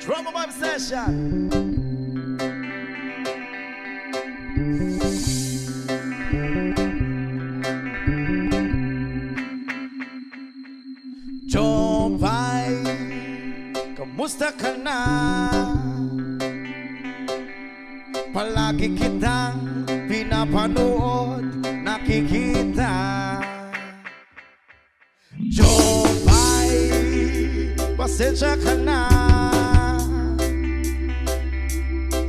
Drama Vibe Session. Jopay, kamusta ka na? Palagi kitang pinapanood, nakikita. Jopay, pasensya ka na.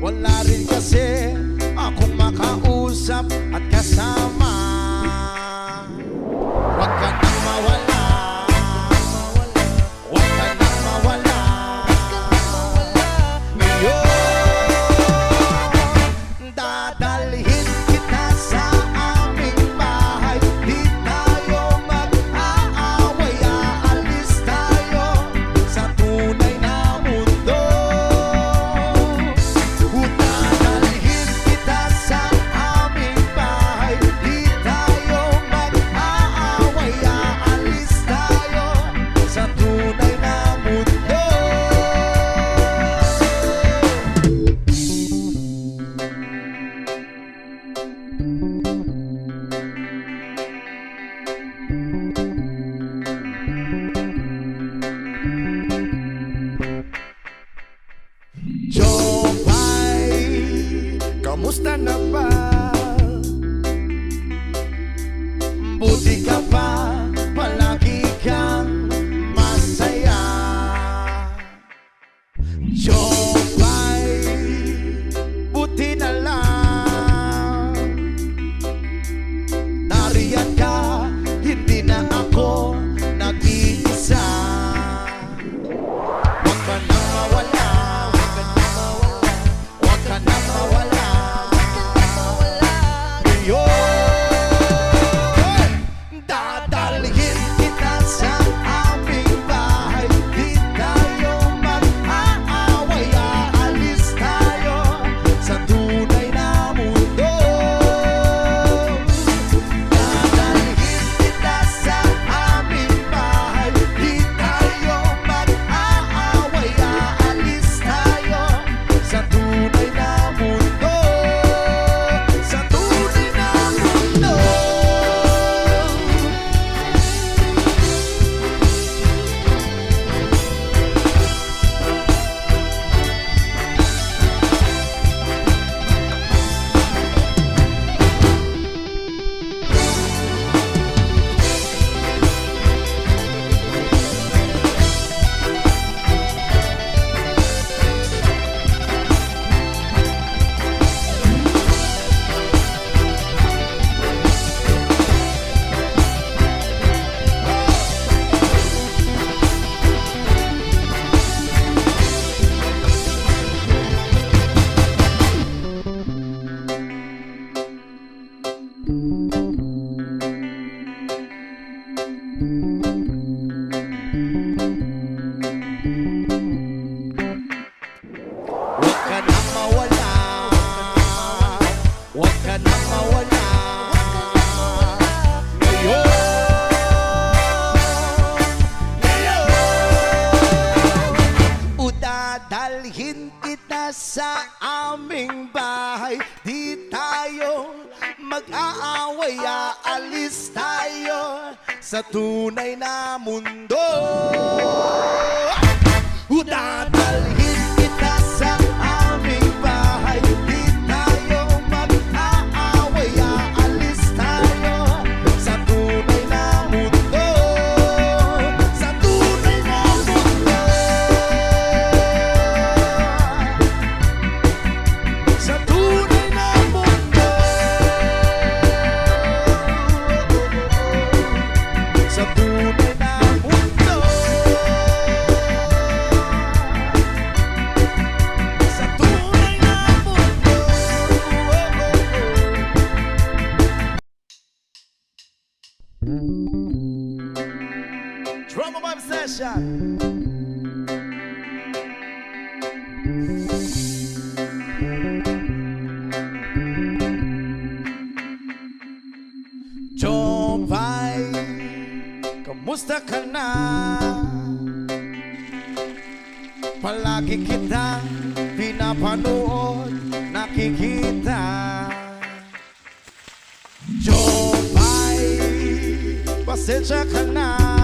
Wala rin kasi akong makausap at kasama. Huwag ka nang mawala, huwag ka nang mawala. Ngayon, dadalhin kita sa aming bahay. Di tayo mag-aaway, aalis tayo sa tunay na mundo. Dadalhin kita sa aming bahay. Di tayo mag-aaway, aalis tayo sa tunay na mundo. Jopay, kamusta na ba? Buti ka pa, palagi kang masaya. Jopay, buti na lang nariyan ka, hindi na ako nag-iisa. Huwag ka nang mawala, huwag ka nang mawala. Ngayon, dadalhin kita sa aming bahay. Di tayo mag-aaway, aalis tayo sa tunay na mundo. Dadalhin kita sa aming bahay. Di tayo mag-aaway, aalis tayo sa tunay na mundo. Sa tunay na mundo. Huwag ka nang mawala, huwag ka nang mawala. Ngayon, dadalhin kita sa aming bahay. Di tayo mag-aaway, aalis tayo sa tunay na mundo. Dadalhin kita sa aming bahay. Di tayo mag-aaway, aalis tayo sa tunay na mundo. Sa tunay na mundo. Sa tunay na mundo. Sa tunay na mundo. Sa tunay na mundo. Drama Vibe Session. Jopay, kamusta ka na? palagi kitang pinapanood, nakikita. Jopay, pasensya ka na.